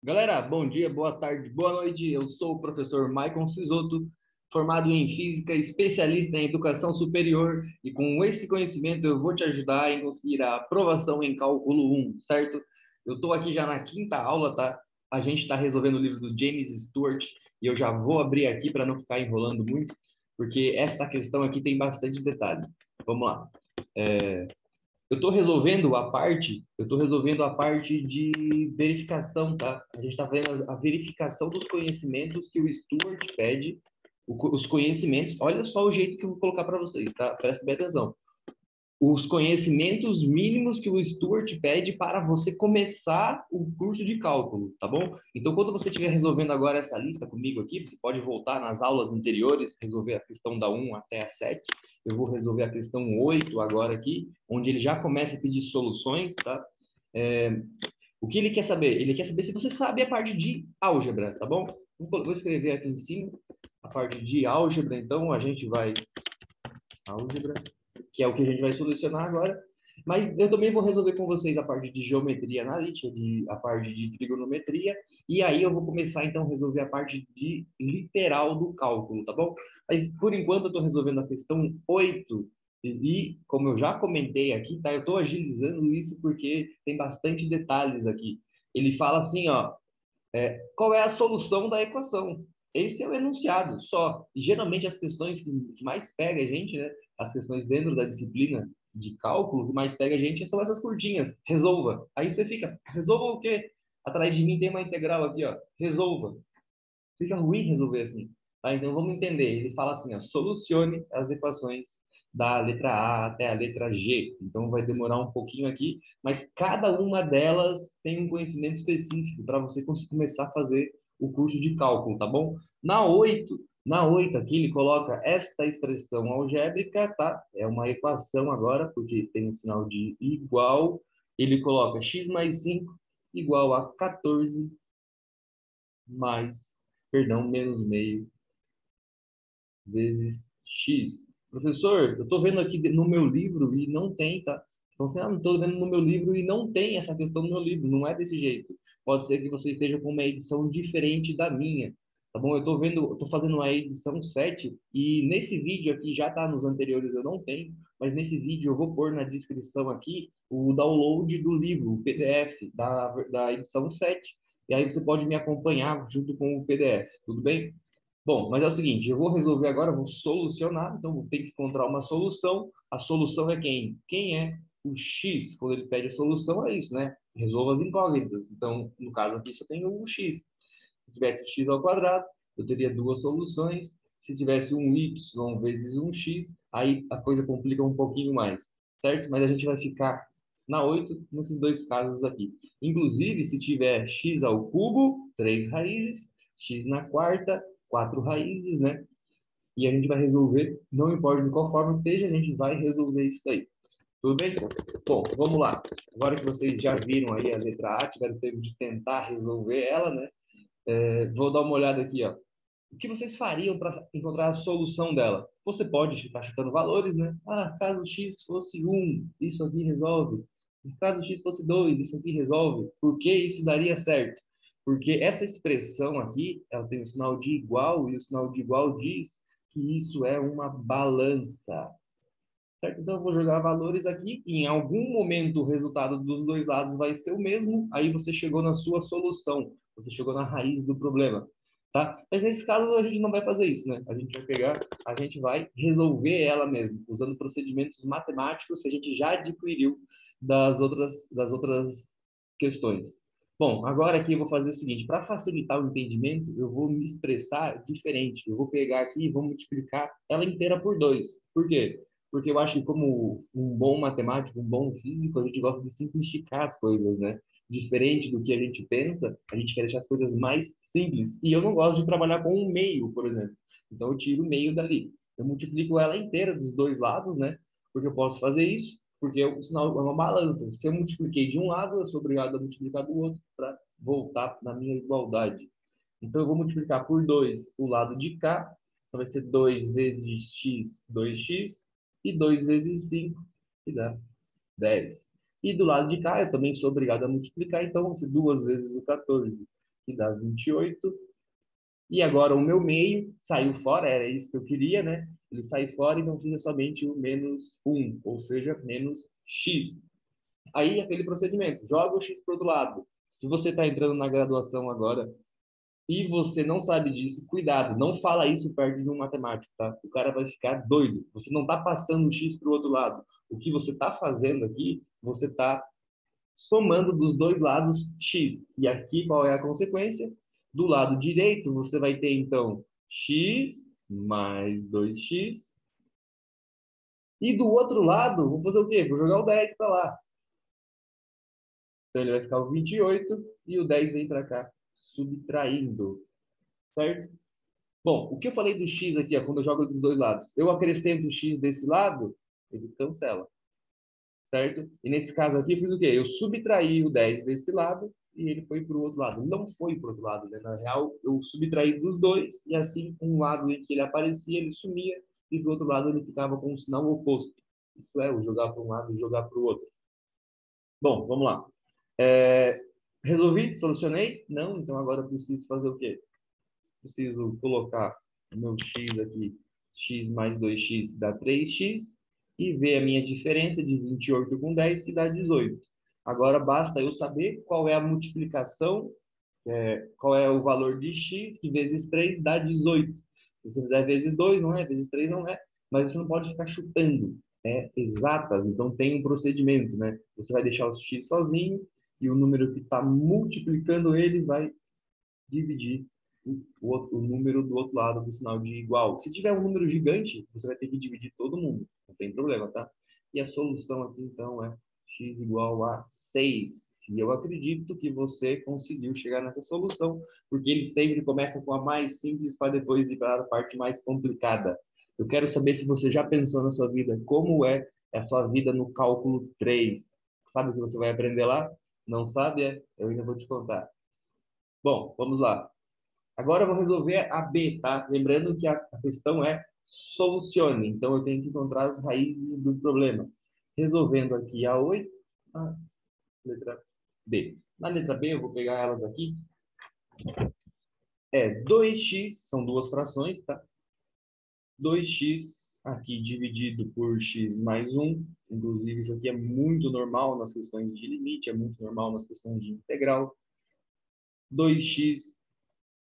Galera, bom dia, boa tarde, boa noite. Eu sou o professor Maicon Sisoto, formado em Física, especialista em Educação Superior, e com esse conhecimento eu vou te ajudar em conseguir a aprovação em Cálculo 1, certo? Eu estou aqui já na quinta aula, tá? A gente está resolvendo o livro do James Stewart, e eu já vou abrir aqui para não ficar enrolando muito, porque esta questão aqui tem bastante detalhe. Vamos lá. Eu estou resolvendo a parte de verificação, tá? A gente está vendo a verificação dos conhecimentos que o Stuart pede, os conhecimentos, olha só o jeito que eu vou colocar para vocês, tá? Presta bem atenção. Os conhecimentos mínimos que o Stuart pede para você começar o curso de cálculo, tá bom? Então, quando você estiver resolvendo agora essa lista comigo aqui, você pode voltar nas aulas anteriores, resolver a questão da 1 até a 7. Eu vou resolver a questão 8 agora aqui, onde ele já começa a pedir soluções, tá? É, o que ele quer saber? Ele quer saber se você sabe a parte de álgebra, tá bom? Vou escrever aqui em cima a parte de álgebra, então a gente vai álgebra, que é o que a gente vai solucionar agora. Mas eu também vou resolver com vocês a parte de geometria analítica, a parte de trigonometria, e aí eu vou começar então a resolver a parte de literal do cálculo, tá bom? Mas por enquanto eu estou resolvendo a questão 8, e como eu já comentei aqui, tá? Eu estou agilizando isso porque tem bastante detalhes aqui. Ele fala assim, ó, qual é a solução da equação? Esse é o enunciado só. E geralmente as questões que mais pega a gente, né? As questões dentro da disciplina de cálculo que mais pega a gente são essas curtinhas. Resolva. Aí você fica, resolva o quê? Atrás de mim tem uma integral aqui, ó. Resolva. Fica ruim resolver assim. Tá? Então vamos entender. Ele fala assim, ó, solucione as equações da letra A até a letra G. Então vai demorar um pouquinho aqui, mas cada uma delas tem um conhecimento específico para você conseguir começar a fazer o curso de cálculo, tá bom? Na oito aqui ele coloca esta expressão algébrica, tá? É uma equação agora, porque tem um sinal de igual. Ele coloca x mais 5 igual a 14 mais, perdão, menos meio vezes x. Professor, eu estou vendo aqui no meu livro e não tem, tá? Então, assim, não estou vendo no meu livro e não tem essa questão no meu livro, não é desse jeito. Pode ser que você esteja com uma edição diferente da minha, tá bom? Eu estou fazendo a edição 7 e nesse vídeo aqui, já tá nos anteriores, eu não tenho, mas nesse vídeo eu vou pôr na descrição aqui o download do livro, o PDF da edição 7. E aí você pode me acompanhar junto com o PDF, tudo bem? Bom, mas é o seguinte, eu vou resolver agora, vou solucionar, então vou ter que encontrar uma solução. A solução é quem? Quem é o x? Quando ele pede a solução, é isso, né? Resolva as incógnitas. Então, no caso aqui, só tenho o x. Se tivesse o x ao quadrado, eu teria duas soluções. Se tivesse um y vezes um x, aí a coisa complica um pouquinho mais, certo? Mas a gente vai ficar na 8 nesses dois casos aqui. Inclusive, se tiver x ao cubo, 3 raízes, x na quarta, 4 raízes, né? E a gente vai resolver, não importa de qual forma esteja, a gente vai resolver isso aí. Tudo bem? Bom, vamos lá. Agora que vocês já viram aí a letra A, tiveram tempo de tentar resolver ela, né? Vou dar uma olhada aqui, ó. O que vocês fariam para encontrar a solução dela? Você pode ficar chutando valores, né? Ah, caso x fosse 1, isso aqui resolve. Caso x fosse 2, isso aqui resolve. Por que isso daria certo? Porque essa expressão aqui, ela tem o sinal de igual, e o sinal de igual diz que isso é uma balança. Certo? Então, eu vou jogar valores aqui, e em algum momento o resultado dos dois lados vai ser o mesmo, aí você chegou na sua solução, você chegou na raiz do problema, tá? Mas nesse caso a gente não vai fazer isso, né? A gente vai pegar, a gente vai resolver ela mesmo, usando procedimentos matemáticos que a gente já adquiriu das outras questões. Bom, agora aqui eu vou fazer o seguinte, para facilitar o entendimento, eu vou me expressar diferente. Eu vou pegar aqui e vou multiplicar ela inteira por 2. Por quê? Porque eu acho que como um bom matemático, um bom físico, a gente gosta de simplificar as coisas, né? Diferente do que a gente pensa, a gente quer deixar as coisas mais simples. E eu não gosto de trabalhar com um meio, por exemplo. Então eu tiro o meio dali. Eu multiplico ela inteira dos dois lados, né? Porque eu posso fazer isso, porque o sinal é uma balança. Se eu multipliquei de um lado, eu sou obrigado a multiplicar do outro para voltar na minha igualdade. Então eu vou multiplicar por 2 o lado de cá, então vai ser 2 vezes x, 2x, e 2 vezes 5, que dá 10. E do lado de cá, eu também sou obrigado a multiplicar, então vão ser 2 vezes o 14. que dá 28. E agora o meu meio saiu fora, era isso que eu queria, né? Ele sai fora, então fica somente o menos 1, ou seja, menos x. Aí, aquele procedimento, joga o x para o outro lado. Se você está entrando na graduação agora e você não sabe disso, cuidado, não fala isso perto de um matemático, tá? O cara vai ficar doido. Você não está passando o x para o outro lado. O que você está fazendo aqui, você está somando dos dois lados x. E aqui, qual é a consequência? Do lado direito, você vai ter, então, x mais 2x. E do outro lado, vou fazer o quê? Vou jogar o 10 para lá. Então, ele vai ficar o 28 e o 10 vem para cá, subtraindo. Certo? Bom, o que eu falei do x aqui, ó, quando eu jogo dos dois lados? Eu acrescento o x desse lado, ele cancela. Certo? E nesse caso aqui, eu fiz o quê? Eu subtraí o 10 desse lado e ele foi para o outro lado. Não foi para o outro lado, né? Na real, eu subtraí dos dois e assim, um lado em que ele aparecia, ele sumia e do outro lado ele ficava com um sinal oposto. Isso é, eu jogar para um lado e jogar para o outro. Bom, vamos lá. É, resolvi? Solucionei? Não, então agora eu preciso fazer o quê? Preciso colocar o meu x aqui, x mais 2x dá 3x, e ver a minha diferença de 28 com 10, que dá 18. Agora basta eu saber qual é a multiplicação, qual é o valor de x, que vezes 3 dá 18. Se você fizer vezes 2, não é, vezes 3 não é, mas você não pode ficar chutando, exatas, então tem um procedimento, né? Você vai deixar o x sozinho, e o número que está multiplicando ele vai dividir o número do outro lado do sinal de igual. Se tiver um número gigante, você vai ter que dividir todo mundo. Não tem problema, tá? E a solução aqui, então, é x igual a 6. E eu acredito que você conseguiu chegar nessa solução, porque ele sempre começa com a mais simples para depois ir para a parte mais complicada. Eu quero saber se você já pensou na sua vida, como é a sua vida no cálculo 3. Sabe o que você vai aprender lá? Não sabe? Eu ainda vou te contar. Bom, vamos lá. Agora eu vou resolver a B, tá? Lembrando que a questão é solucione. Então eu tenho que encontrar as raízes do problema. Resolvendo aqui a 8, a letra B. Na letra B, eu vou pegar elas aqui. 2x, são duas frações, tá? 2x aqui dividido por x mais 1. Inclusive, isso aqui é muito normal nas questões de limite, é muito normal nas questões de integral. 2x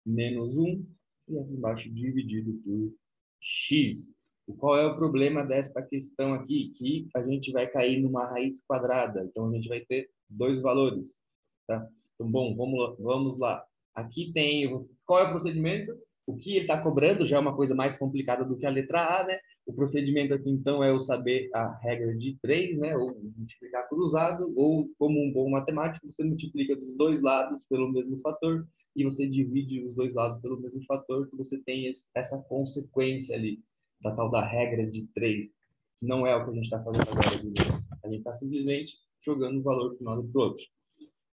menos 1, e aqui embaixo dividido por x. Qual é o problema desta questão aqui? Que a gente vai cair numa raiz quadrada, então a gente vai ter dois valores. Tá? Então, bom, vamos lá. Aqui tem, qual é o procedimento? O que ele está cobrando já é uma coisa mais complicada do que a letra A, né? O procedimento aqui, então, é eu saber a regra de 3, né? Ou multiplicar cruzado, ou como um bom matemático, você multiplica dos dois lados pelo mesmo fator, e você divide os dois lados pelo mesmo fator, que você tem essa consequência ali, da tal da regra de 3, que não é o que a gente está fazendo agora, Guilherme. A gente está simplesmente jogando o valor de um lado para o outro.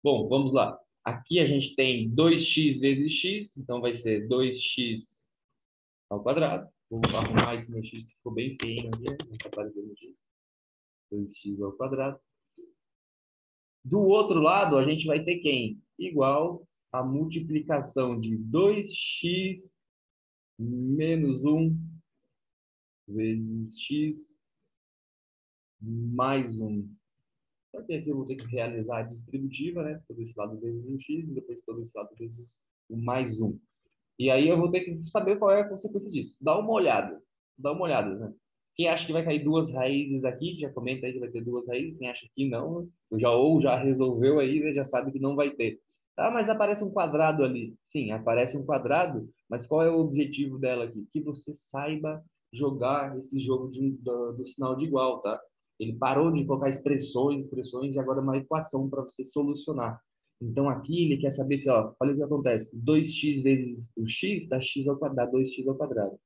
Bom, vamos lá. Aqui a gente tem 2x vezes x, então vai ser 2x ao quadrado. Vou arrumar esse meu x que ficou bem feio aqui, não está aparecendo x. 2x ao quadrado. Do outro lado, a gente vai ter quem? Igual a multiplicação de 2x menos 1 vezes x mais 1. Só que aqui eu vou ter que realizar a distributiva, né? Todo esse lado vezes o x e depois todo esse lado vezes o mais 1. E aí eu vou ter que saber qual é a consequência disso. Dá uma olhada. Dá uma olhada, né? Quem acha que vai cair duas raízes aqui, já comenta aí que vai ter duas raízes. Quem acha que não, ou já resolveu aí, né, já sabe que não vai ter. Ah, mas aparece um quadrado ali. Sim, aparece um quadrado, mas qual é o objetivo dela aqui? Que você saiba jogar esse jogo do sinal de igual, tá? Ele parou de colocar expressões, e agora é uma equação para você solucionar. Então aqui ele quer saber se, ó, olha o que acontece. 2x vezes o x dá x ao quadrado, 2x ao quadrado.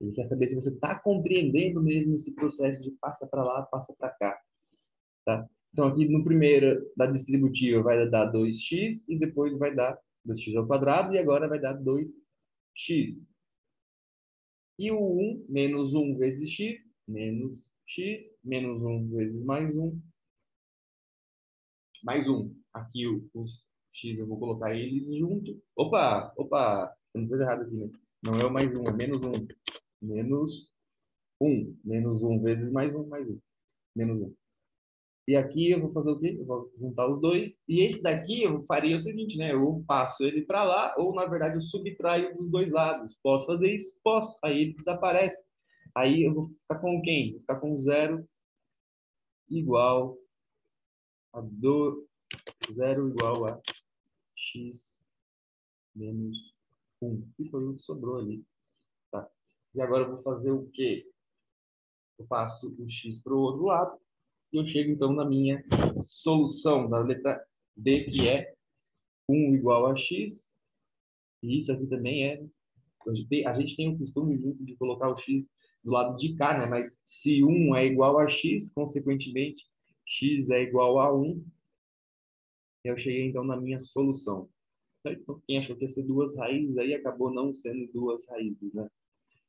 Ele quer saber se você está compreendendo mesmo esse processo de passa para lá, passa para cá. Tá? Então aqui no primeiro da distributiva vai dar 2x e depois vai dar 2x ao quadrado e agora vai dar 2x. E o 1 menos 1 vezes x, menos 1 vezes mais 1. Mais 1. Aqui os X, eu vou colocar eles junto. Opa, opa, tem uma coisa errada aqui, né? Não é o mais um, é menos um. Menos um. Menos um vezes mais um. Menos um. E aqui eu vou fazer o quê? Eu vou juntar os dois. E esse daqui eu faria o seguinte, né? Eu passo ele para lá, ou na verdade eu subtraio dos dois lados. Posso fazer isso? Posso. Aí ele desaparece. Aí eu vou ficar com quem? Vou ficar com zero igual a do zero igual a x menos um. E foi o que sobrou ali. Tá? E agora eu vou fazer o quê? Eu passo o x para o outro lado e eu chego então na minha solução da letra D, que é um igual a x. E isso aqui também é. A gente tem o costume muito de colocar o x do lado de cá, né? Mas se um é igual a x, consequentemente, x é igual a 1, eu cheguei então na minha solução. Certo? Então, quem achou que ia ser duas raízes aí acabou não sendo duas raízes, né?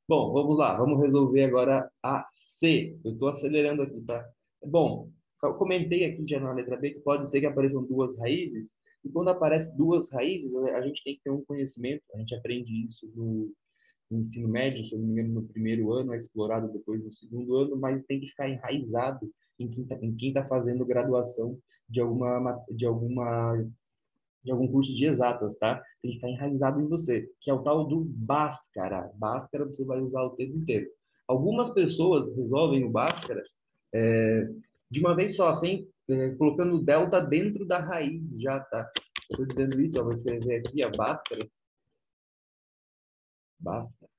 Bom, vamos lá, vamos resolver agora a C. Eu estou acelerando aqui, tá? Bom, eu comentei aqui já na letra B que pode ser que apareçam duas raízes, e quando aparece duas raízes, a gente tem que ter um conhecimento, a gente aprende isso no ensino médio, se eu não me engano, no primeiro ano, é explorado depois no segundo ano, mas tem que ficar enraizado em quem tá fazendo graduação de algum curso de exatas, tá? Tem que ficar enraizado em você, que é o tal do Bhaskara. Bhaskara você vai usar o tempo inteiro. Algumas pessoas resolvem o Bhaskara é, de uma vez só, sem colocando o delta dentro da raiz já, tá? Eu estou dizendo isso, ó, vou escrever aqui a Bhaskara. Bhaskara.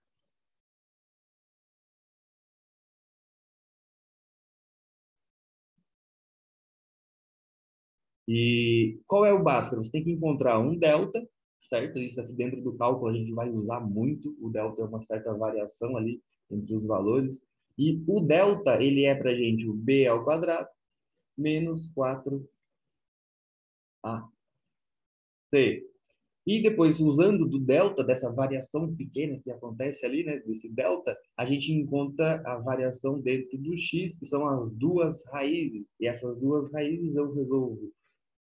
E qual é o Bhaskara? Você tem que encontrar um delta, certo? Isso aqui dentro do cálculo a gente vai usar muito. O delta é uma certa variação ali entre os valores. E o delta, ele é para gente o b ao quadrado menos 4ac. E depois, usando do delta, dessa variação pequena que acontece ali, né, desse delta, a gente encontra a variação dentro do x, que são as duas raízes. E essas duas raízes eu resolvo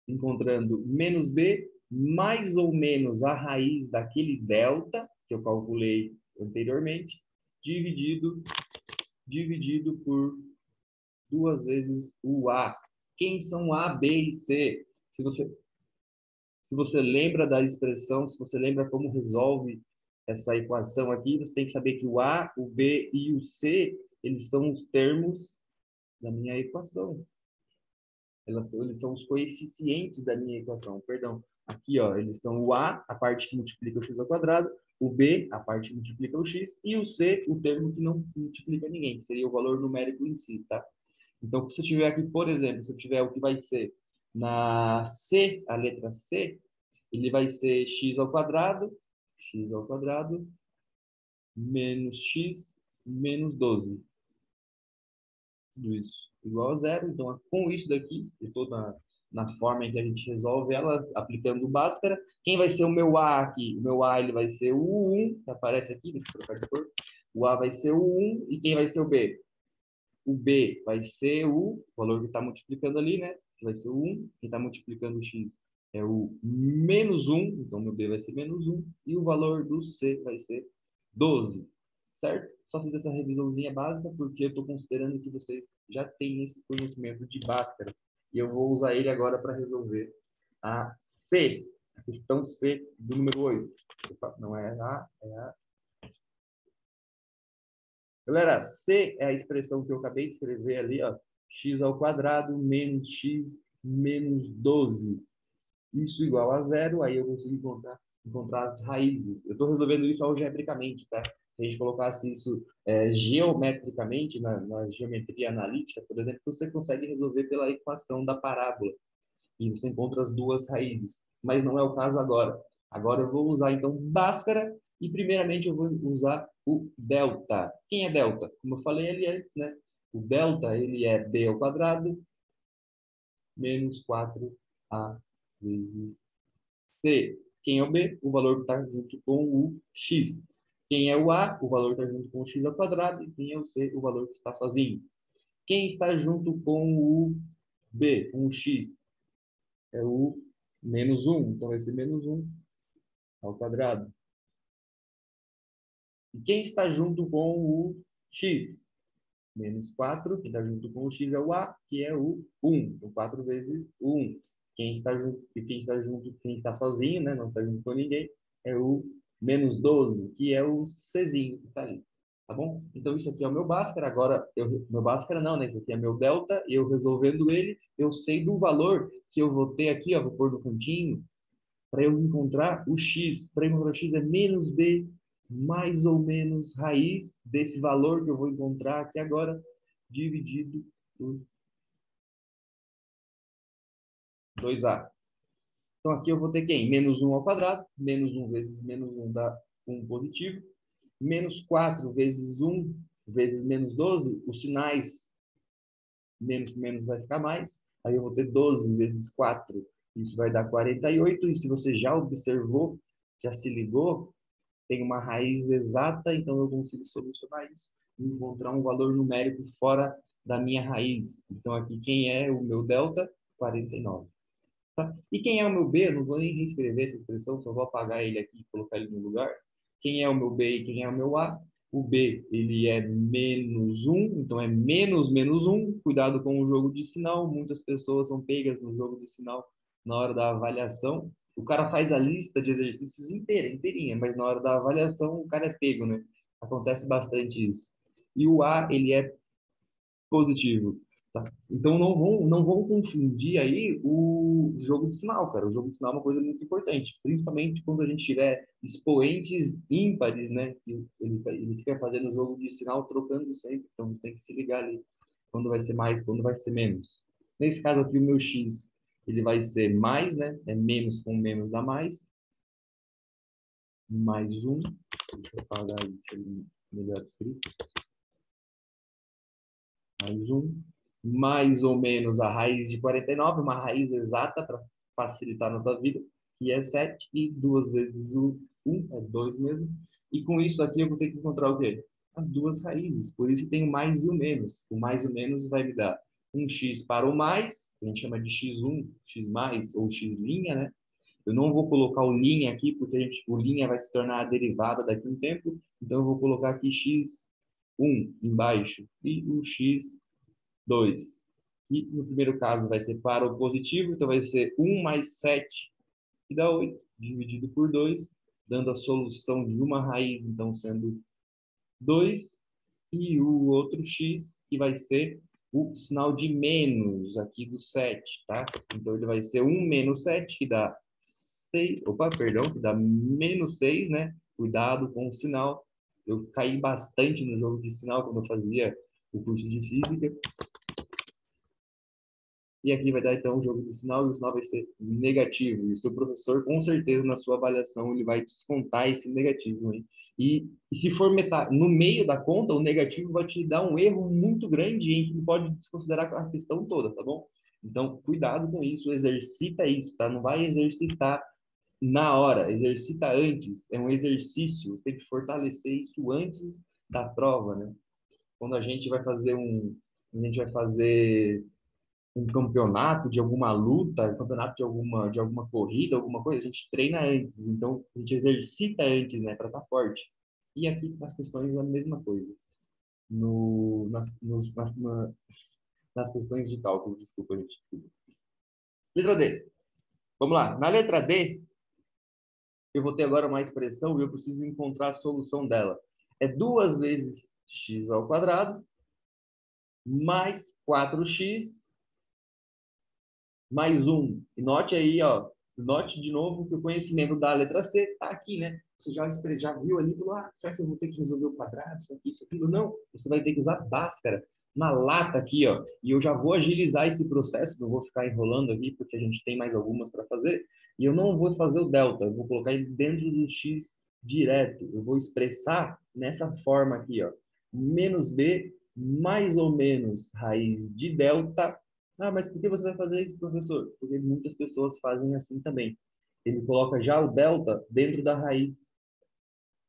encontrando menos b mais ou menos a raiz daquele delta que eu calculei anteriormente, dividido por duas vezes o a. Quem são a, b e c? Se você lembra da expressão, se você lembra como resolve essa equação aqui, você tem que saber que o a, o b e o c, eles são os termos da minha equação. Eles são os coeficientes da minha equação, perdão. Aqui, ó, eles são o a parte que multiplica o x ao quadrado, o b, a parte que multiplica o x, e o c, o termo que não multiplica ninguém, que seria o valor numérico em si, tá? Então, se eu tiver aqui, por exemplo, se eu tiver o que vai ser na C, a letra C, ele vai ser x ao quadrado, menos x, menos 12. Tudo isso igual a zero. Então, com isso daqui, eu estou na forma em que a gente resolve ela, aplicando o Bhaskara. Quem vai ser o meu A aqui? O meu A ele vai ser o 1, que aparece aqui, deixa eu trocar de cor. O A vai ser o 1, e quem vai ser o B? O B vai ser o valor que está multiplicando ali, né? Que vai ser o 1. Quem está multiplicando o X é o menos 1, então meu B vai ser menos 1. E o valor do C vai ser 12, certo? Só fiz essa revisãozinha básica porque eu estou considerando que vocês já têm esse conhecimento de Bhaskara. E eu vou usar ele agora para resolver a C, a questão C do número 8. Opa, não é a, é a. Galera, C é a expressão que eu acabei de escrever ali, ó. X ao quadrado menos x menos 12. Isso igual a zero, aí eu consigo encontrar as raízes. Eu estou resolvendo isso algebricamente, tá? Se a gente colocasse isso geometricamente, na geometria analítica, por exemplo, você consegue resolver pela equação da parábola. E você encontra as duas raízes. Mas não é o caso agora. Agora eu vou usar, então, Bhaskara e, primeiramente, eu vou usar o delta. Quem é delta? Como eu falei ali antes, né? O delta, ele é b ao quadrado menos 4a vezes c. Quem é o b? O valor que está junto com o x. Quem é o a? O valor que está junto com o x ao quadrado. E quem é o c? O valor que está sozinho. Quem está junto com o b, com o x? É o menos 1. Então, vai ser menos 1 ao quadrado. E quem está junto com o x? Menos 4. Quem está junto com o x é o a, que é o 1. Então, 4 vezes 1. Quem está sozinho, né? Não está junto com ninguém, é o menos 12, que é o czinho que está ali. Tá bom? Então, isso aqui é o meu Bhaskara. Agora, meu Bhaskara não, né? Isso aqui é meu delta. E eu resolvendo ele, eu sei do valor que eu vou ter aqui, ó. Vou pôr no cantinho, para eu encontrar o x. Para encontrar o x é menos b, mais ou menos raiz desse valor que eu vou encontrar aqui agora, dividido por 2a. Então, aqui eu vou ter quem? Menos 1 ao quadrado. Menos 1 vezes menos 1 dá 1 positivo. Menos 4 vezes 1 vezes menos 12. Os sinais menos com menos vai ficar mais. Aí eu vou ter 12 vezes 4. Isso vai dar 48. E se você já observou, já se ligou, tem uma raiz exata, então eu consigo solucionar isso e encontrar um valor numérico fora da minha raiz. Então, aqui, quem é o meu delta? 49. Tá? E quem é o meu B? Eu não vou nem reescrever essa expressão, só vou apagar ele aqui e colocar ele no lugar. Quem é o meu B e quem é o meu A? O B, ele é menos 1, então é menos menos 1. Cuidado com o jogo de sinal. Muitas pessoas são pegas no jogo de sinal na hora da avaliação. O cara faz a lista de exercícios inteira, inteirinha, mas na hora da avaliação o cara é pego, né? Acontece bastante isso. E o A, ele é positivo. Tá? Então não vão confundir aí o jogo de sinal, cara. O jogo de sinal é uma coisa muito importante, principalmente quando a gente tiver expoentes ímpares, né? Ele fica fazendo o jogo de sinal trocando sempre, então você tem que se ligar ali quando vai ser mais, quando vai ser menos. Nesse caso aqui, o meu x ele vai ser mais, né? É menos com menos dá mais. Mais um. Deixa eu apagar aí, deixa eu melhor escrito. Mais um. Mais ou menos a raiz de 49, uma raiz exata para facilitar a nossa vida, que é 7, e 2 vezes o 1, é 2 mesmo. E com isso aqui eu vou ter que encontrar o quê? As duas raízes. Por isso que tem o mais e o menos. O mais e o menos vai me dar um x para o mais, que a gente chama de x1, x mais, ou x', né? Eu não vou colocar o linha aqui, porque o linha vai se tornar a derivada daqui a um tempo. Então, eu vou colocar aqui x1 embaixo e o x2. E no primeiro caso vai ser para o positivo, então vai ser 1 mais 7, que dá 8, dividido por 2, dando a solução de uma raiz, então sendo 2, e o outro x, que vai ser o sinal de menos aqui do 7, tá? Então, ele vai ser 1 menos 7, que dá 6, opa, perdão, que dá menos 6, né? Cuidado com o sinal. Eu caí bastante no jogo de sinal quando eu fazia o curso de física. E aqui vai dar, então, o jogo de sinal, e o sinal vai ser negativo. E o seu professor, com certeza, na sua avaliação, ele vai descontar esse negativo, hein? E se for no meio da conta, o negativo vai te dar um erro muito grande, em que ele pode desconsiderar a questão toda, tá bom? Então, cuidado com isso, exercita isso, tá? Não vai exercitar na hora, exercita antes. É um exercício, você tem que fortalecer isso antes da prova, né? Quando a gente vai fazer um campeonato de alguma luta, um campeonato de alguma corrida, alguma coisa, a gente treina antes, então a gente exercita antes, né, para estar forte. E aqui nas questões é a mesma coisa. No, nas, nos, nas, na, nas questões de cálculo, desculpa, gente. Desculpa. Letra D. Vamos lá. Na letra D, eu vou ter agora uma expressão e eu preciso encontrar a solução dela. É 2 vezes x ao quadrado mais 4x mais um. E note aí, ó, note de novo que o conhecimento da letra C está aqui, né? Você já viu ali, falou, será que eu vou ter que resolver o quadrado, isso aqui, isso, aquilo? Não, você vai ter que usar Bhaskara na lata aqui, ó. E eu já vou agilizar esse processo, não vou ficar enrolando aqui, porque a gente tem mais algumas para fazer. E eu não vou fazer o delta, eu vou colocar ele dentro do x direto. Eu vou expressar nessa forma aqui, ó. Menos b mais ou menos raiz de delta. Mas por que você vai fazer isso, professor? Porque muitas pessoas fazem assim também. Ele coloca já o delta dentro da raiz,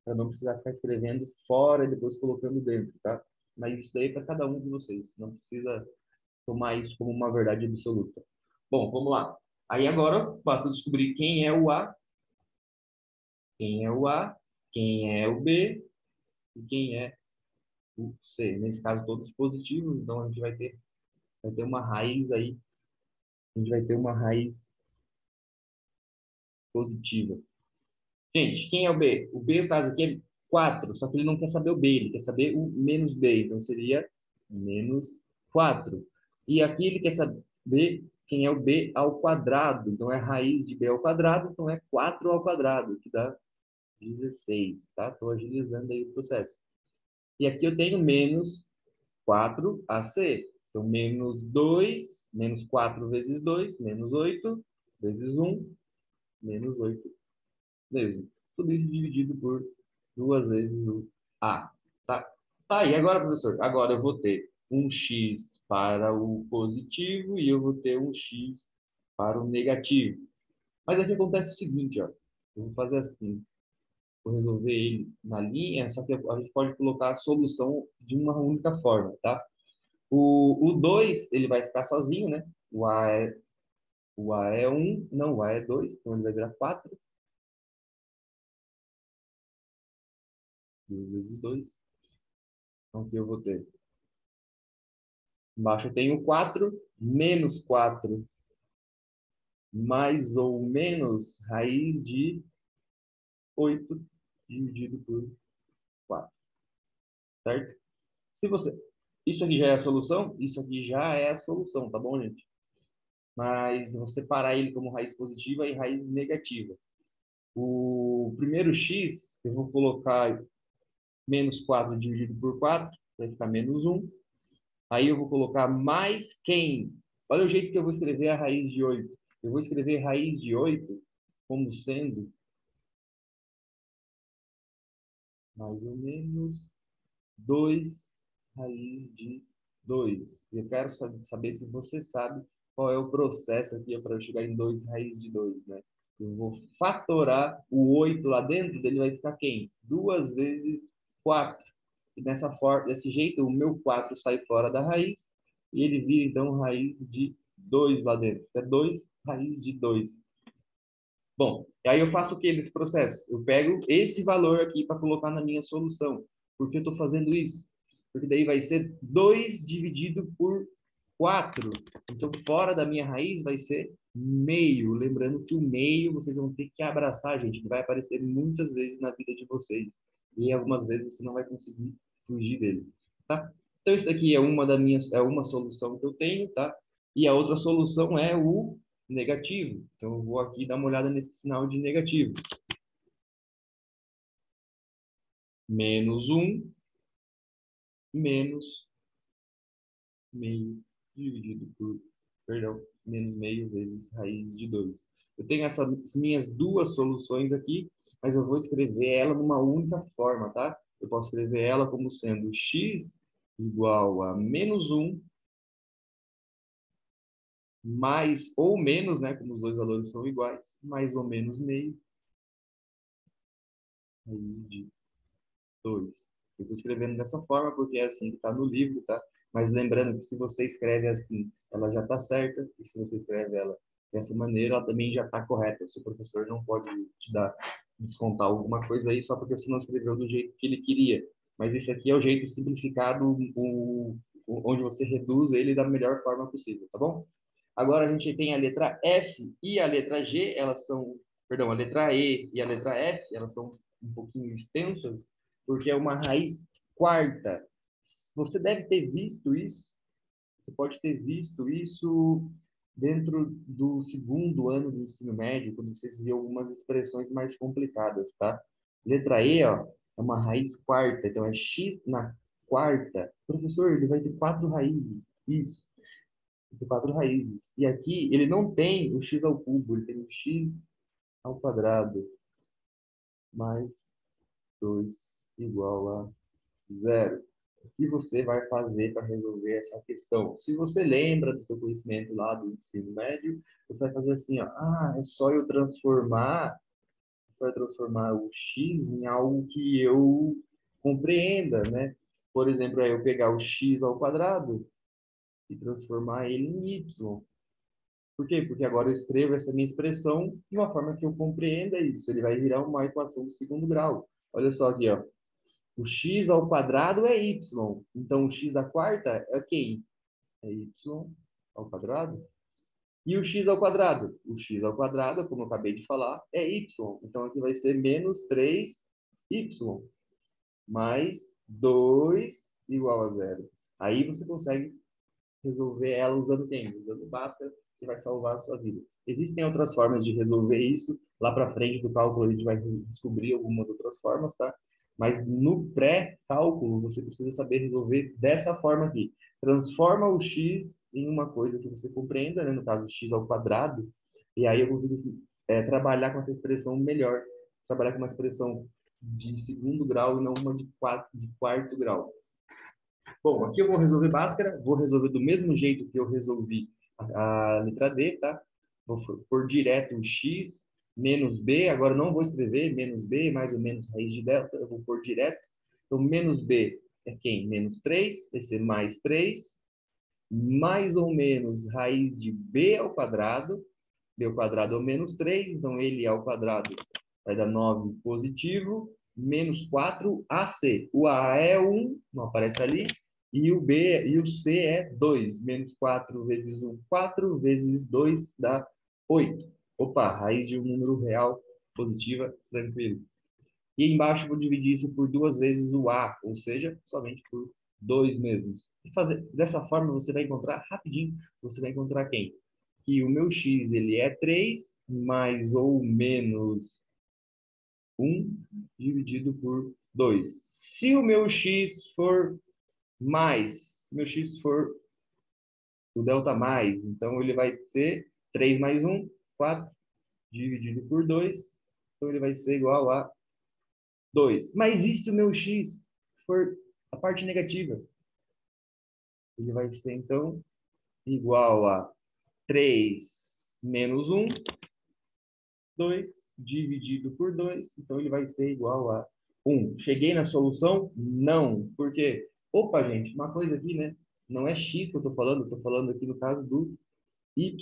para não precisar ficar escrevendo fora e depois colocando dentro, tá? Mas isso daí é para cada um de vocês. Não precisa tomar isso como uma verdade absoluta. Bom, vamos lá. Aí agora, basta descobrir quem é o A, quem é o A, quem é o B e quem é o C. Nesse caso, todos positivos, então a gente vai ter uma raiz aí, a gente vai ter uma raiz positiva. Gente, quem é o B? O B, no caso aqui, é 4, só que ele não quer saber o B, ele quer saber o menos B, então seria menos 4. E aqui ele quer saber quem é o B ao quadrado, então é raiz de B ao quadrado, então é 4 ao quadrado, que dá 16, tá? Estou agilizando aí o processo. E aqui eu tenho menos 4AC. Então, menos 2, menos 4 vezes 2, menos 8, vezes 1, menos 8 mesmo. Tudo isso dividido por 2 vezes o A. Tá? Tá, e agora, professor? Agora eu vou ter um x para o positivo e eu vou ter um x para o negativo. Mas aqui acontece o seguinte, ó. Eu vou fazer assim. Vou resolver ele na linha, só que a gente pode colocar a solução de uma única forma, tá? O 2 ele vai ficar sozinho, né? O A é 1, não, o A é 2, então ele vai virar 4. 2 vezes 2. Então aqui eu vou ter. Embaixo eu tenho 4, menos 4, mais ou menos raiz de 8 dividido por 4, certo? Se você... Isso aqui já é a solução? Isso aqui já é a solução, tá bom, gente? Mas eu vou separar ele como raiz positiva e raiz negativa. O primeiro x, eu vou colocar menos 4 dividido por 4, vai ficar menos 1. Aí eu vou colocar mais quem? Olha o jeito que eu vou escrever a raiz de 8. Eu vou escrever raiz de 8 como sendo mais ou menos 2 raiz de 2. Eu quero saber se você sabe qual é o processo aqui para eu chegar em 2 raiz de 2, né? Eu vou fatorar o 8 lá dentro, dele vai ficar quem? 2 vezes 4. E desse jeito, o meu 4 sai fora da raiz e ele vira, então, raiz de 2 lá dentro. É 2 raiz de 2. Bom, e aí eu faço o que nesse processo? Eu pego esse valor aqui para colocar na minha solução. Por que eu estou fazendo isso? Porque daí vai ser 2 dividido por 4. Então, fora da minha raiz vai ser meio. Lembrando que o meio vocês vão ter que abraçar, gente, que vai aparecer muitas vezes na vida de vocês. E algumas vezes você não vai conseguir fugir dele, tá? Então, isso aqui é é uma solução que eu tenho, tá? E a outra solução é o negativo. Então, eu vou aqui dar uma olhada nesse sinal de negativo. Menos 1 menos meio dividido por, perdão, menos meio vezes raiz de 2. Eu tenho essas minhas duas soluções aqui, mas eu vou escrever ela numa única forma, tá? Eu posso escrever ela como sendo x igual a menos 1 mais ou menos, né, como os dois valores são iguais, mais ou menos meio raiz de 2. Eu estou escrevendo dessa forma porque é assim que está no livro, tá? Mas lembrando que se você escreve assim, ela já está certa, e se você escreve ela dessa maneira, ela também já está correta. O seu professor não pode te dar, descontar alguma coisa aí só porque você não escreveu do jeito que ele queria. Mas esse aqui é o jeito simplificado, onde você reduz ele da melhor forma possível, tá bom? Agora a gente tem a letra F e a letra G, elas são, perdão, a letra E e a letra F, elas são um pouquinho extensas, porque é uma raiz quarta. Você deve ter visto isso, você pode ter visto isso dentro do segundo ano do ensino médio, quando vocês viram algumas expressões mais complicadas, tá? Letra E, ó, é uma raiz quarta, então é x na quarta. Professor, ele vai ter 4 raízes. Isso, vai ter 4 raízes. E aqui ele não tem o x ao cubo, ele tem o x ao quadrado mais 2 igual a zero. O que você vai fazer para resolver essa questão? Se você lembra do seu conhecimento lá do ensino médio, você vai fazer assim, ó, é só eu transformar o x em algo que eu compreenda, né? Por exemplo, é eu pegar o x ao quadrado e transformar ele em y. Por quê? Porque agora eu escrevo essa minha expressão de uma forma que eu compreenda isso. Ele vai virar uma equação de segundo grau. Olha só aqui, ó. O x ao quadrado é y. Então, o x à quarta é quem? É y ao quadrado. E o x ao quadrado? O x ao quadrado, como eu acabei de falar, é y. Então, aqui vai ser menos 3y mais 2 igual a zero. Aí você consegue resolver ela usando quem? Usando Bhaskara, que vai salvar a sua vida. Existem outras formas de resolver isso. Lá para frente do cálculo a gente vai descobrir algumas outras formas, tá? Mas no pré-cálculo você precisa saber resolver dessa forma aqui. Transforma o x em uma coisa que você compreenda, né? No caso, x ao quadrado. E aí eu consigo trabalhar com essa expressão melhor. Trabalhar com uma expressão de segundo grau e não uma de quarto grau. Bom, aqui eu vou resolver Bhaskara, vou resolver do mesmo jeito que eu resolvi a letra D, tá? Vou por direto o x menos b, agora não vou escrever menos b mais ou menos raiz de delta, eu vou por direto. Então, menos b é quem? Menos 3, vai ser mais 3, mais ou menos raiz de b ao quadrado é o menos 3, então ele ao quadrado vai dar 9 positivo, menos 4ac. O a é 1, não aparece ali, e o b e o c é 2. Menos 4 vezes 1, 4 vezes 2 dá 8. Opa, raiz de um número real positiva, tranquilo. E embaixo eu vou dividir isso por 2 vezes o a, ou seja, somente por 2 mesmos. E dessa forma você vai encontrar rapidinho, você vai encontrar quem? Que o meu x ele é 3 mais ou menos 1 dividido por 2. Se o meu x for mais, se meu x for o delta mais, então ele vai ser 3 mais 1, 4, dividido por 2, então ele vai ser igual a 2. Mas e se o meu x for a parte negativa? Ele vai ser, então, igual a 3 menos 1, 2, dividido por 2. Então, ele vai ser igual a 1. Cheguei na solução? Não. Por quê? Opa, gente, uma coisa aqui, né? Não é x que eu estou falando, eu estou falando aqui no caso do y.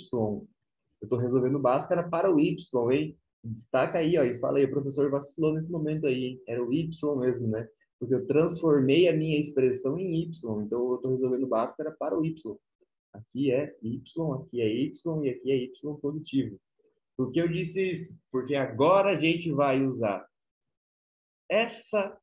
Eu estou resolvendo Bhaskara para o y, hein? Destaca aí, ó, e fala aí, o professor vacilou nesse momento aí, hein? Era o y mesmo, né? Porque eu transformei a minha expressão em y, então eu estou resolvendo Bhaskara para o y. Aqui é y, aqui é y e aqui é y positivo. Por que eu disse isso? Porque agora a gente vai usar essa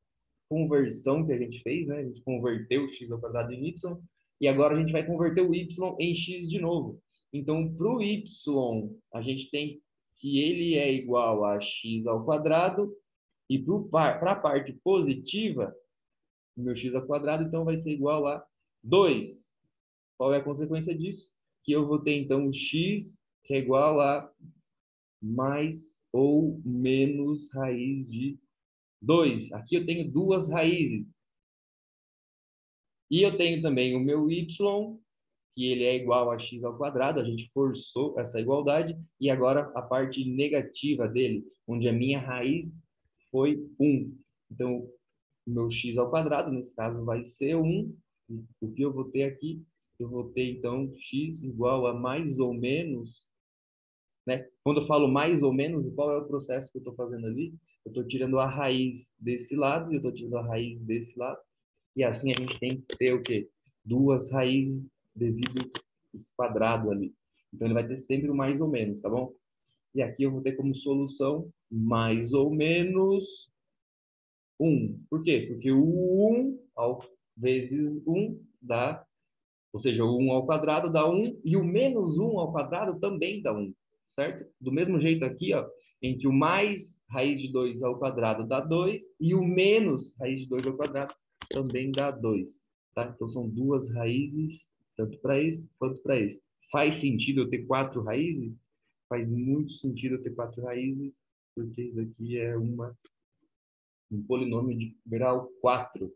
conversão que a gente fez, né? A gente converteu o x ao quadrado em y, e agora a gente vai converter o y em x de novo. Então, para o y, a gente tem que ele é igual a x ao quadrado, e para a parte positiva, o meu x ao quadrado, então, vai ser igual a 2. Qual é a consequência disso? Que eu vou ter, então, o x, que é igual a mais ou menos raiz de 2. Aqui eu tenho duas raízes. E eu tenho também o meu y, que ele é igual a x ao quadrado. A gente forçou essa igualdade. E agora a parte negativa dele, onde a minha raiz foi 1. Então, o meu x ao quadrado, nesse caso, vai ser 1. O que eu vou ter aqui? Eu vou ter, então, x igual a mais ou menos, né? Quando eu falo mais ou menos, qual é o processo que eu estou fazendo ali? Eu estou tirando a raiz desse lado e eu estou tirando a raiz desse lado. E assim a gente tem que ter o quê? Duas raízes devido esse quadrado ali. Então ele vai ter sempre o mais ou menos, tá bom? E aqui eu vou ter como solução mais ou menos 1. Por quê? Porque o 1 vezes 1 dá, ou seja, o 1 ao quadrado dá 1 e o menos 1 ao quadrado também dá 1, certo? Do mesmo jeito aqui, ó, em que o mais raiz de 2 ao quadrado dá 2 e o menos raiz de 2 ao quadrado também dá 2, tá? Então são duas raízes, tanto para esse quanto para esse. Faz sentido eu ter 4 raízes? Faz muito sentido eu ter 4 raízes, porque isso daqui é um polinômio de grau 4.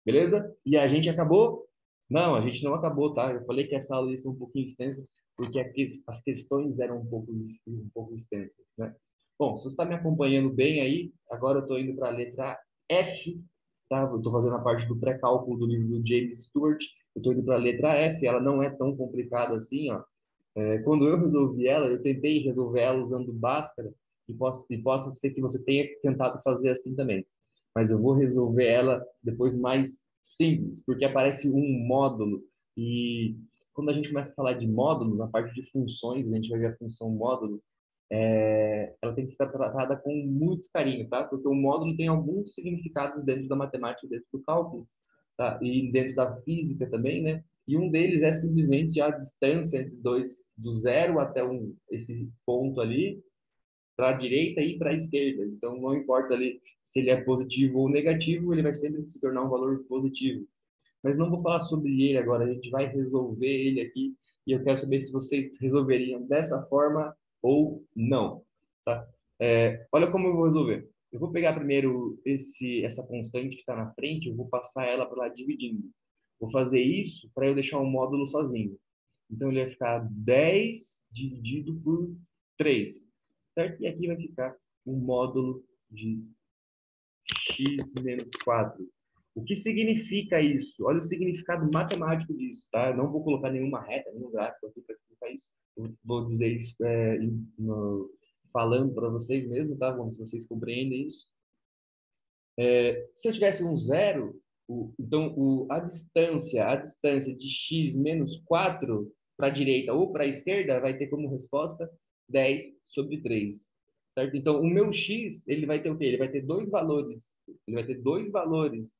Beleza? E a gente acabou? Não, a gente não acabou, tá? Eu falei que essa aula ia ser um pouquinho extensa, porque as questões eram um pouco extensas, né? Bom, se você está me acompanhando bem aí, agora eu estou indo para a letra F, tá? Eu estou fazendo a parte do pré-cálculo do livro do James Stewart. Eu estou indo para a letra F, ela não é tão complicada assim, ó. Quando eu resolvi ela, eu tentei resolver ela usando Bhaskara, e possa ser que você tenha tentado fazer assim também. Mas eu vou resolver ela depois mais simples, porque aparece um módulo, e quando a gente começa a falar de módulo, na parte de funções, a gente vai ver a função módulo, ela tem que ser tratada com muito carinho, tá? Porque o módulo tem alguns significados dentro da matemática, dentro do cálculo, tá? E dentro da física também, né? E um deles é simplesmente a distância entre dois, do zero até esse ponto ali, para a direita e para a esquerda. Então, não importa ali se ele é positivo ou negativo, ele vai sempre se tornar um valor positivo. Mas não vou falar sobre ele agora, a gente vai resolver ele aqui, e eu quero saber se vocês resolveriam dessa forma ou não, tá? Olha como eu vou resolver. Eu vou pegar primeiro essa constante que está na frente, eu vou passar ela para lá dividindo. Vou fazer isso para eu deixar o módulo sozinho. Então, ele vai ficar 10 dividido por 3, certo? E aqui vai ficar um módulo de x menos 4. O que significa isso? Olha o significado matemático disso, tá? Eu não vou colocar nenhuma reta, nenhum gráfico aqui para explicar isso. Eu vou dizer isso falando para vocês mesmo, tá? Vamos ver se vocês compreendem isso. Se eu tivesse um zero, então a distância de x menos 4 para a direita ou para a esquerda vai ter como resposta 10 sobre 3, certo? Então, o meu x, ele vai ter o quê? Ele vai ter dois valores. Ele vai ter dois valores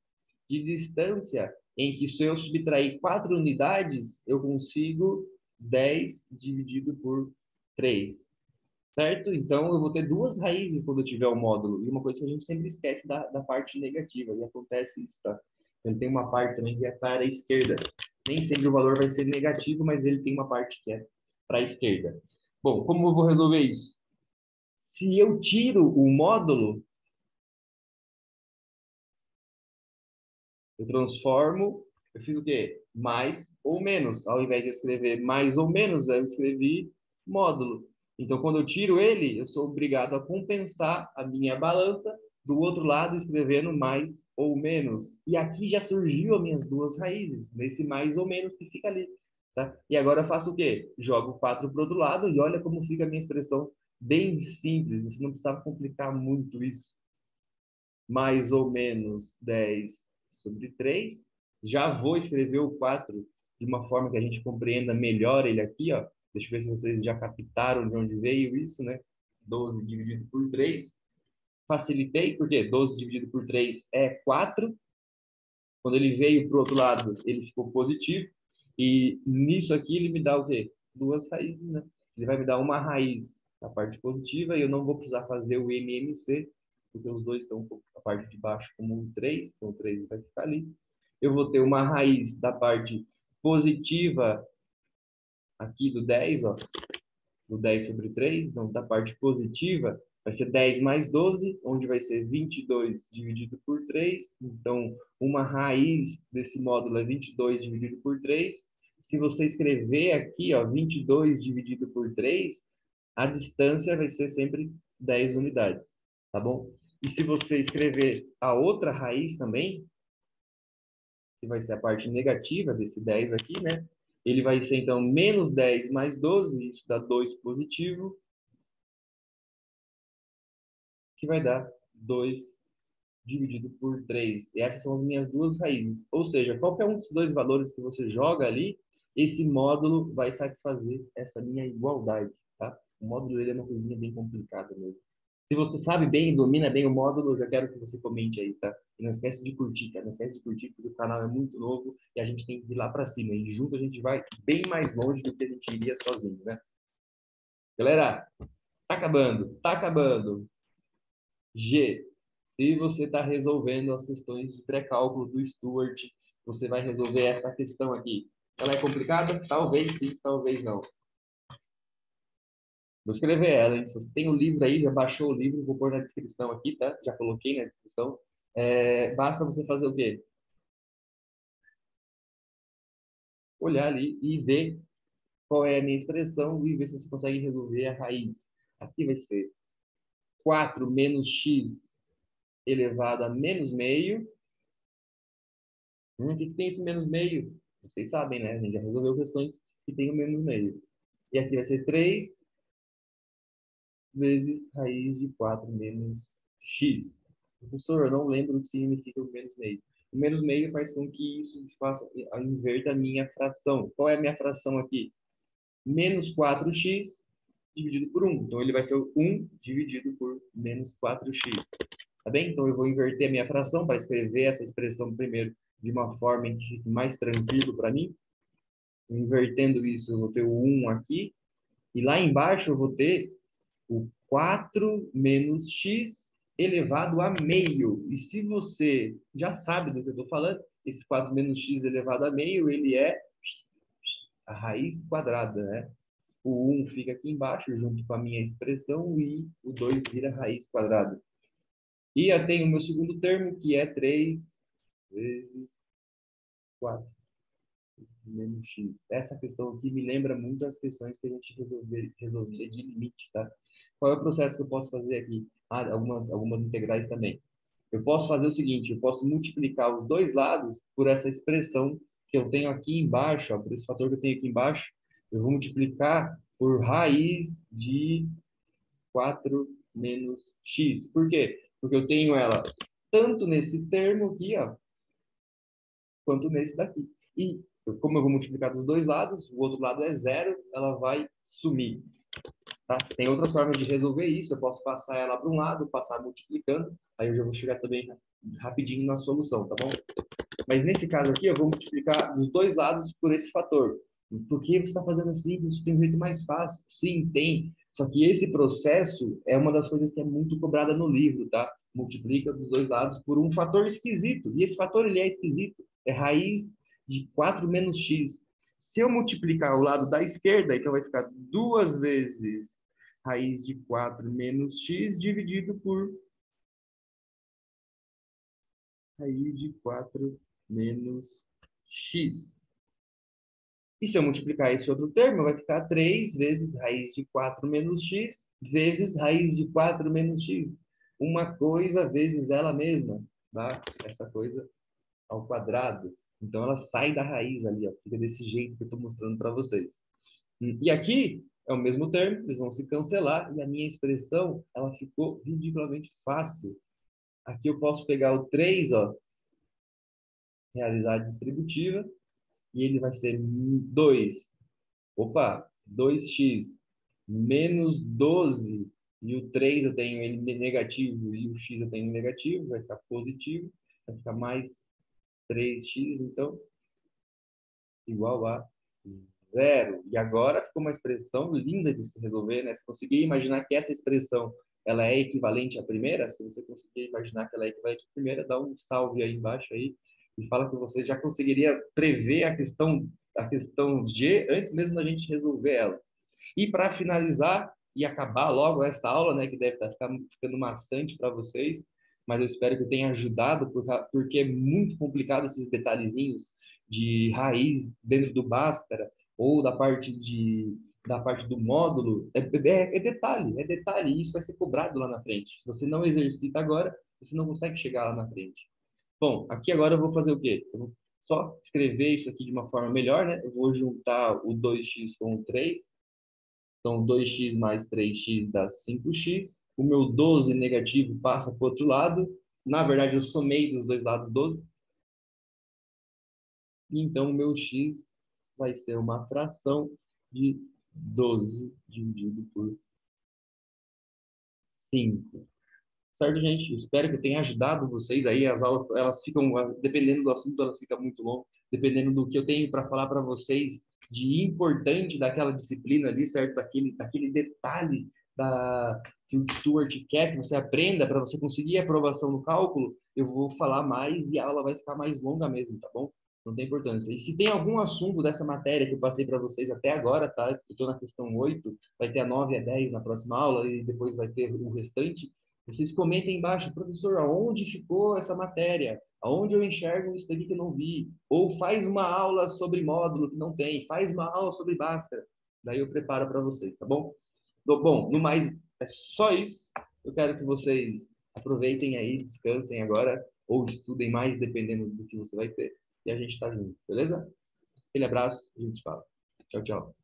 de distância em que, se eu subtrair 4 unidades, eu consigo 10 dividido por 3, certo? Então, eu vou ter duas raízes quando eu tiver o módulo. E uma coisa que a gente sempre esquece da parte negativa, e acontece isso, tá? Ele tem uma parte também que é para a esquerda. Nem sempre o valor vai ser negativo, mas ele tem uma parte que é para a esquerda. Bom, como eu vou resolver isso? Se eu tiro o módulo, eu transformo, eu fiz o quê? Mais ou menos. Ao invés de escrever mais ou menos, eu escrevi módulo. Então, quando eu tiro ele, eu sou obrigado a compensar a minha balança do outro lado, escrevendo mais ou menos. E aqui já surgiu as minhas duas raízes, nesse mais ou menos que fica ali. Tá? E agora eu faço o quê? Jogo 4 para o outro lado e olha como fica a minha expressão bem simples. Você não precisava complicar muito isso. Mais ou menos 10 sobre 3. Já vou escrever o 4 de uma forma que a gente compreenda melhor ele aqui, ó. Deixa eu ver se vocês já captaram de onde veio isso, né? 12 dividido por 3. Facilitei, porque 12 dividido por 3 é 4. Quando ele veio para o outro lado, ele ficou positivo. E nisso aqui ele me dá o quê? Duas raízes, né? Ele vai me dar uma raiz na parte positiva e eu não vou precisar fazer o MMC, porque os dois estão a parte de baixo como um 3, então o 3 vai ficar ali. Eu vou ter uma raiz da parte positiva aqui do 10, ó, do 10 sobre 3, então da parte positiva vai ser 10 mais 12, onde vai ser 22 dividido por 3. Então, uma raiz desse módulo é 22 dividido por 3. Se você escrever aqui, ó, 22 dividido por 3, a distância vai ser sempre 10 unidades, tá bom? E se você escrever a outra raiz também, que vai ser a parte negativa desse 10 aqui, né? Ele vai ser, então, menos 10 mais 12, isso dá 2 positivo, que vai dar 2 dividido por 3. E essas são as minhas duas raízes. Ou seja, qualquer um dos dois valores que você joga ali, esse módulo vai satisfazer essa minha igualdade, tá? O módulo ele é uma coisinha bem complicada mesmo. Se você sabe bem, domina bem o módulo, eu já quero que você comente aí, tá? E não esquece de curtir, tá? Não esquece de curtir, porque o canal é muito novo e a gente tem que ir lá para cima. E junto a gente vai bem mais longe do que a gente iria sozinho, né? Galera, tá acabando, tá acabando. G. Se você está resolvendo as questões de pré-cálculo do Stuart, você vai resolver essa questão aqui. Ela é complicada? Talvez sim, talvez não. Vou escrever ela, hein? Se você tem o livro aí, já baixou o livro, vou pôr na descrição aqui, tá? Já coloquei na descrição. Basta você fazer o quê? Olhar ali e ver qual é a minha expressão e ver se você consegue resolver a raiz. Aqui vai ser 4 menos x elevado a menos meio. O que tem esse menos meio? Vocês sabem, né? A gente já resolveu questões que tem o menos meio. E aqui vai ser 3 vezes raiz de 4 menos x. Professor, eu não lembro o que significa o menos meio. O menos meio faz com que isso faça, inverta a minha fração. Qual é a minha fração aqui? Menos 4x dividido por 1. Então, ele vai ser 1 dividido por menos 4x. Tá bem? Então, eu vou inverter a minha fração para escrever essa expressão primeiro de uma forma em que fique mais tranquilo para mim. Invertendo isso, eu vou ter o 1 aqui. E lá embaixo eu vou ter o 4 menos x elevado a meio. E se você já sabe do que eu estou falando, esse 4 menos x elevado a meio, ele é a raiz quadrada, né? O 1 fica aqui embaixo, junto com a minha expressão, e o 2 vira raiz quadrada. E eu tenho o meu segundo termo, que é 3 vezes 4 menos x. Essa questão aqui me lembra muito as questões que a gente resolvia de limite, tá? Qual é o processo que eu posso fazer aqui? Ah, algumas integrais também. Eu posso fazer o seguinte, eu posso multiplicar os dois lados por essa expressão que eu tenho aqui embaixo, ó, por esse fator que eu tenho aqui embaixo. Eu vou multiplicar por raiz de 4 menos x. Por quê? Porque eu tenho ela tanto nesse termo aqui, ó, quanto nesse daqui. E como eu vou multiplicar dos dois lados, o outro lado é zero, ela vai sumir. Tá? Tem outras formas de resolver isso. Eu posso passar ela para um lado, passar multiplicando, aí eu já vou chegar também rapidinho na solução, tá bom? Mas nesse caso aqui, eu vou multiplicar dos dois lados por esse fator. Por que você está fazendo assim? Isso tem um jeito mais fácil. Sim, tem. Só que esse processo é uma das coisas que é muito cobrada no livro, tá? Multiplica dos dois lados por um fator esquisito. E esse fator, ele é esquisito. É raiz de 4 menos x. Se eu multiplicar o lado da esquerda, então vai ficar 2 vezes raiz de 4 menos x dividido por raiz de 4 menos x. E se eu multiplicar esse outro termo, vai ficar 3 vezes raiz de 4 menos x vezes raiz de 4 menos x. Uma coisa vezes ela mesma, tá? Essa coisa ao quadrado. Então, ela sai da raiz ali, ó. Fica desse jeito que eu estou mostrando para vocês. E aqui é o mesmo termo, eles vão se cancelar, e a minha expressão, ela ficou ridiculamente fácil. Aqui eu posso pegar o 3, ó, realizar a distributiva, e ele vai ser 2. Opa, 2x menos 12. E o 3 eu tenho ele negativo e o x eu tenho negativo, vai ficar positivo. Vai ficar mais 3x, então, igual a 0. E agora ficou uma expressão linda de se resolver, né? Se conseguir imaginar que essa expressão ela é equivalente à primeira, se você conseguir imaginar que ela é equivalente à primeira, dá um salve aí embaixo aí e fala que você já conseguiria prever a questão G antes mesmo da gente resolver ela. E para finalizar e acabar logo essa aula, né, que deve estar ficando maçante para vocês, mas eu espero que eu tenha ajudado, porque é muito complicado esses detalhezinhos de raiz dentro do Bhaskara ou da parte do módulo. É detalhe, e isso vai ser cobrado lá na frente. Se você não exercita agora, você não consegue chegar lá na frente. Bom, aqui agora eu vou fazer o quê? Eu vou só escrever isso aqui de uma forma melhor, né? Eu vou juntar o 2x com o 3. Então, 2x mais 3x dá 5x. O meu 12 negativo passa para o outro lado. Na verdade, eu somei dos dois lados 12. E então, o meu x vai ser uma fração de 12 dividido por 5. Certo, gente? Espero que eu tenha ajudado vocês aí. As aulas, elas ficam, dependendo do assunto, elas ficam muito longas. Dependendo do que eu tenho para falar para vocês de importante daquela disciplina ali, certo? Daquele detalhe que o Stuart quer que você aprenda para você conseguir a aprovação no cálculo, eu vou falar mais e a aula vai ficar mais longa mesmo, tá bom? Não tem importância. E se tem algum assunto dessa matéria que eu passei para vocês até agora, tá? Eu estou na questão 8, vai ter a 9 e a 10 na próxima aula e depois vai ter o restante. Vocês comentem embaixo, professor, aonde ficou essa matéria? Aonde eu enxergo isso daqui que eu não vi? Ou faz uma aula sobre módulo que não tem, faz uma aula sobre Bhaskara. Daí eu preparo para vocês, tá bom? Bom, no mais, é só isso. Eu quero que vocês aproveitem aí, descansem agora, ou estudem mais, dependendo do que você vai ter. E a gente tá junto, beleza? Aquele abraço, a gente fala. Tchau, tchau.